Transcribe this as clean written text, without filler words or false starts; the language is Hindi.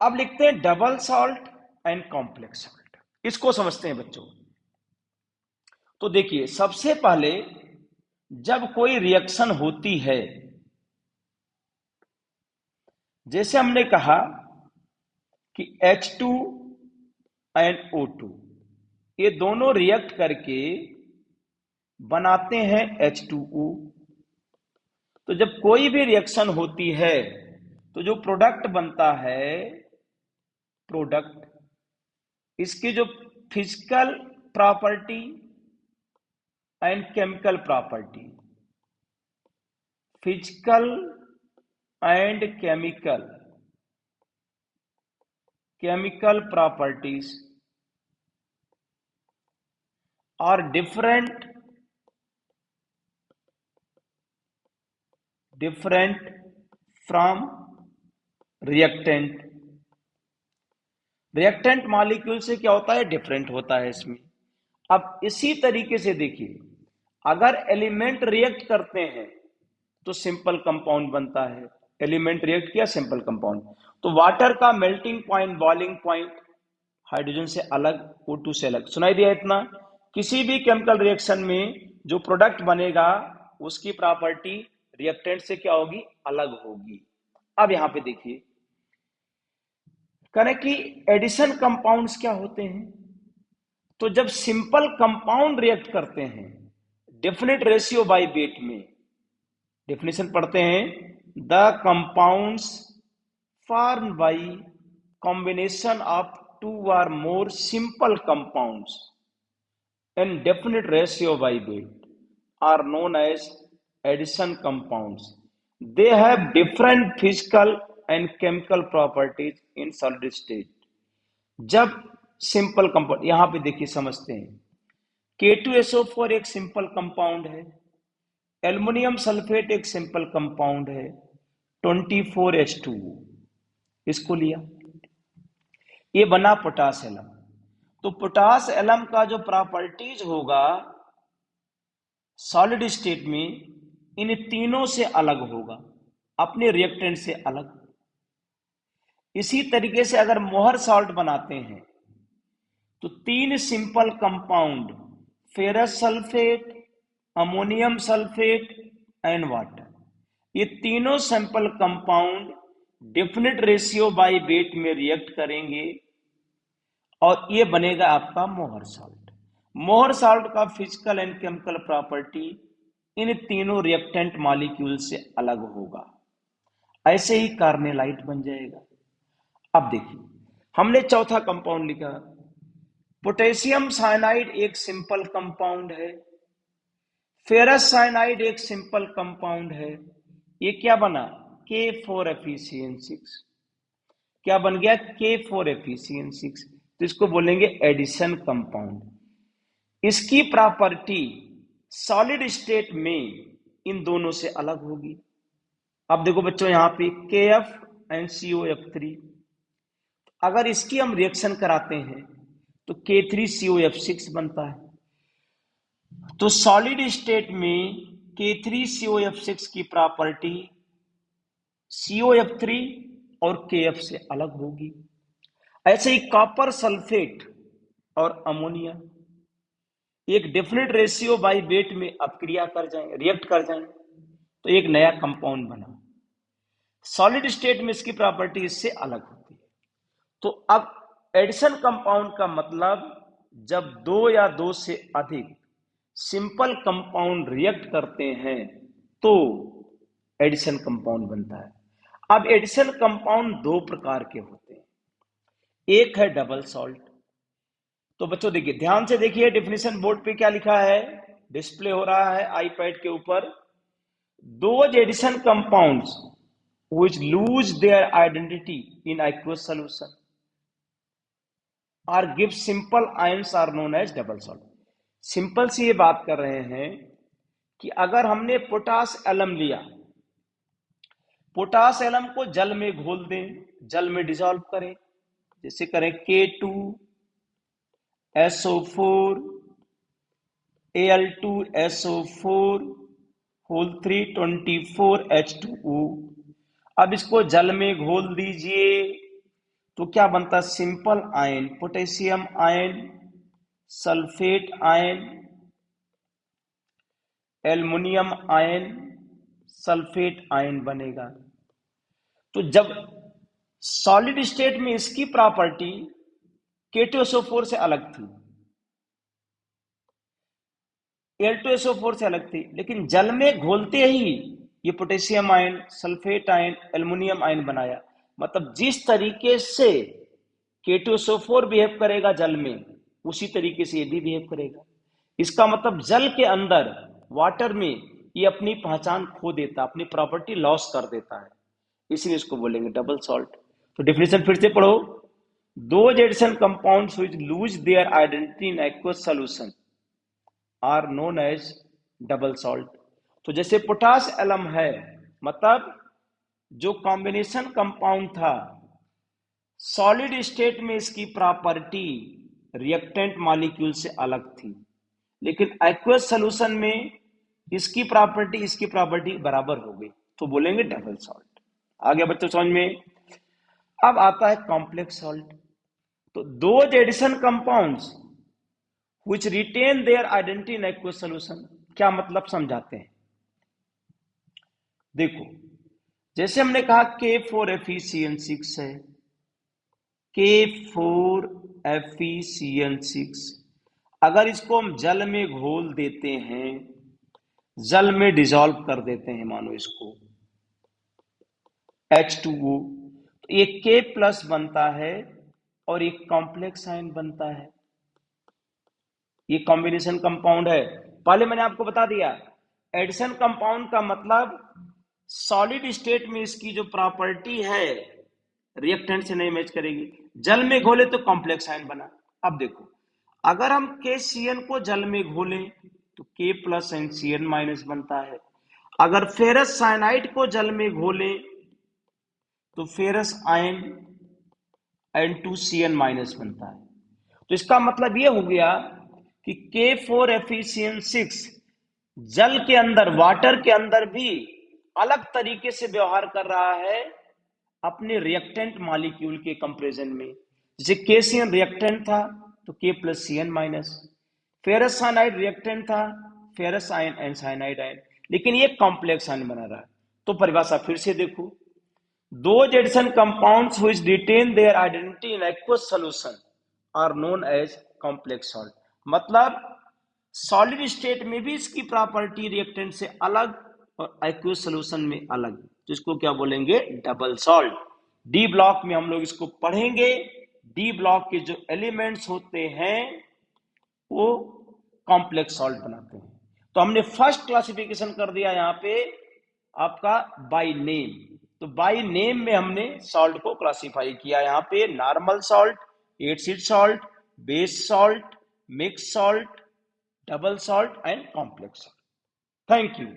अब लिखते हैं double salt and complex salt. इसको समझते हैं बच्चों। तो देखिए, सबसे पहले जब कोई रिएक्शन होती है, जैसे हमने कहा कि H2 एंड O2, ये दोनों रिएक्ट करके बनाते हैं H2O। तो जब कोई भी रिएक्शन होती है तो जो प्रोडक्ट बनता है, प्रोडक्ट, इसकी जो physical property and chemical property, physical and chemical properties are different from reactant. Reactant molecule से क्या होता है, डिफरेंट होता है इसमें। अब इसी तरीके से देखिए, अगर एलिमेंट रिएक्ट करते हैं तो सिंपल कंपाउंड बनता है। एलिमेंट रिएक्ट किया, सिंपल कंपाउंड। तो वाटर का melting point, boiling point hydrogen से अलग, O2 से अलग। सुनाई दिया इतना? किसी भी केमिकल रिएक्शन में जो प्रोडक्ट बनेगा उसकी प्रॉपर्टी रिएक्टेंट से क्या होगी, अलग होगी। अब यहां पे देखिए, करें कि एडिशन कंपाउंड्स क्या होते हैं। तो जब सिंपल कंपाउंड रिएक्ट करते हैं डेफिनेट रेशियो बाय वेट में, डेफिनेशन पढ़ते हैं, the compounds form by combination of two or more simple compounds in definite ratio by weight are known as addition compounds. They have different physical and chemical properties in solid state. जब सिंपल कंपाउंड, यहां पे देखिए समझते हैं, K2SO4 एक सिंपल कंपाउंड है, एल्युमिनियम सल्फेट एक सिंपल कंपाउंड है, 24H2O, इसको लिया, ये बना पोटास एलम। तो पोटास एलम का जो प्रॉपर्टीज होगा सॉलिड स्टेट में, इन तीनों से अलग होगा, अपने रिएक्टेंट से अलग। इसी तरीके से अगर मोहर सॉल्ट बनाते हैं तो तीन simple compound, ferrous sulphate, ammonium sulphate and water, ये तीनों simple compound definite ratio by weight में रिएक्ट करेंगे और ये बनेगा आपका मोहर सॉल्ट। मोहर सॉल्ट का physical and chemical property in तीनों रिएक्टेंट मॉलिक्यूल से अलग होगा। ऐसे ही कार्नेलाइट बन जाएगा। अब देखिए, हमने चौथा कंपाउंड लिखा, पोटेशियम साइनाइड एक सिंपल कंपाउंड है, फेरस साइनाइड एक सिंपल कंपाउंड है। ये क्या बना, K4FeCN6। क्या बन गया, K4FeCN6। तो इसको बोलेंगे एडिशन कंपाउंड। इसकी प्रॉपर्टी सॉलिड स्टेट में इन दोनों से अलग होगी। अब देखो बच्चों, यहां पे KF एंड COF3, अगर इसकी हम रिएक्शन कराते हैं तो K3COF6 बनता है। तो सॉलिड स्टेट में K3COF6 की प्रॉपर्टी COF3 और KF से अलग होगी। ऐसे ही कॉपर सल्फेट और अमोनिया एक डेफिनेट रेशियो बाय वेट में अपक्रिया कर जाएंगे, रिएक्ट कर जाएंगे, तो एक नया कंपाउंड बना। सॉलिड स्टेट में इसकी प्रॉपर्टी इससे अलग होती है। तो अब एडिशन कंपाउंड का मतलब जब दो या दो से अधिक सिंपल कंपाउंड रिएक्ट करते हैं तो एडिशन कंपाउंड बनता है। अब एडिशन कंपाउंड दो प्रकार के होते हैं, एक है डबल सॉल्ट। तो बच्चों देखिए, ध्यान से देखिए, डेफिनेशन बोर्ड पे क्या लिखा है, डिस्प्ले हो रहा है आईपैड के ऊपर। Those addition compounds which lose their identity in aqueous solution or give simple ions are known as double salt। Simple सी ये बात कर रहे हैं कि अगर हमने पोटास एलम लिया, पोटास एलम को जल में घोल दें, जल में डिसॉल्व करें, जैसे करें K2SO4 Al2SO4 होल 3 24H2O। अब इसको जल में घोल दीजिए तो क्या बनता है? Simple ion, potassium ion, sulphate ion, aluminium ion, sulphate ion बनेगा। तो जब सॉलिड स्टेट में इसकी प्रॉपर्टी K2SO4 से अलग थी, Al2SO4 से अलग थी, लेकिन जल में घोलते ही ये potassium ion, sulphate ion, aluminium ion बनाया। मतलब जिस तरीके से K2SO4 बिहेव करेगा जल में, उसी तरीके से ये भी बिहेव करेगा। इसका मतलब जल के अंदर, वाटर में, ये अपनी पहचान खो देता, अपनी प्रॉपर्टी लॉस कर देता है, इसलिए इसको बोलेंगे डबल सॉल्ट। तो डेफिनेशन फिर से पढ़ो। Those addition compounds which lose their identity in aqueous solution are known as double salt। तो जैसे पोटास एलम है, मतलब जो कॉम्बिनेशन कंपाउंड था, सॉलिड स्टेट में इसकी प्रॉपर्टी रिएक्टेंट मॉलिक्यूल से अलग थी, लेकिन एक्वस सॉल्यूशन में इसकी प्रॉपर्टी बराबर हो गई, तो बोलेंगे डबल सॉल्ट। आ गया बच्चों समझ में? अब आता है कॉम्प्लेक्स सॉल्ट। तो those addition compounds which retain their identity in aqueous solution, क्या मतलब समझाते हैं। देखो, जैसे हमने कहा K4FeCN6 है, K4FeCN6, अगर इसको हम जल में घोल देते हैं, जल में डिसॉल्व कर देते हैं, मानो इसको H2O, तो ये K प्लस बनता है और एक कॉम्प्लेक्स आयन बनता है। ये कॉम्बिनेशन कंपाउंड है। पहले मैंने आपको बता दिया, एडिशन कंपाउंड का मतलब सॉलिड स्टेट में इसकी जो प्रॉपर्टी है रिएक्टेंट से नहीं मैच करेगी, जल में घोले तो कॉम्प्लेक्स आयन बना। अब देखो, अगर हम KCN को जल में घोलें तो K प्लस NCN माइनस बनता है। अगर फेरस साइनाइड को जल में घोलें तो फेरस आयन N2CN माइनस बनता है। तो इसका मतलब यह हो गया कि K4FeCN6 जल के अंदर, वाटर के अंदर भी अलग तरीके से व्यवहार कर रहा है अपने रिएक्टेंट मॉलिक्यूल के कंपैरिजन में। जैसे KCN रिएक्टेंट था तो K plus CN minus, ferrous cyanide reactant था, ferrous ion and cyanide ion, लेकिन ये कॉम्प्लेक्स आयन बना रहा है। तो परिभाषा फिर से देखो, those addition compounds which retain their identity in aqueous solution are known as complex salt। मतलब सॉलिड स्टेट में भी इसकी प्रॉपर्टी रिएक्टेंट से अलग और एक्वस सॉल्यूशन में अलग, तो इसको क्या बोलेंगे? Double salt. डी ब्लॉक में हम लोग इसको पढ़ेंगे। डी ब्लॉक के जो एलिमेंट्स होते हैं वो कॉम्प्लेक्स सॉल्ट बनाते हैं। तो हमने फर्स्ट क्लासिफिकेशन कर दिया यहाँ पे आपका बाय नेम। तो बाय नेम में हमने सॉल्ट को क्लासिफाई किया, यहाँ पे normal salt, acid salt, base salt, mix salt, double salt and complex salt. Thank you.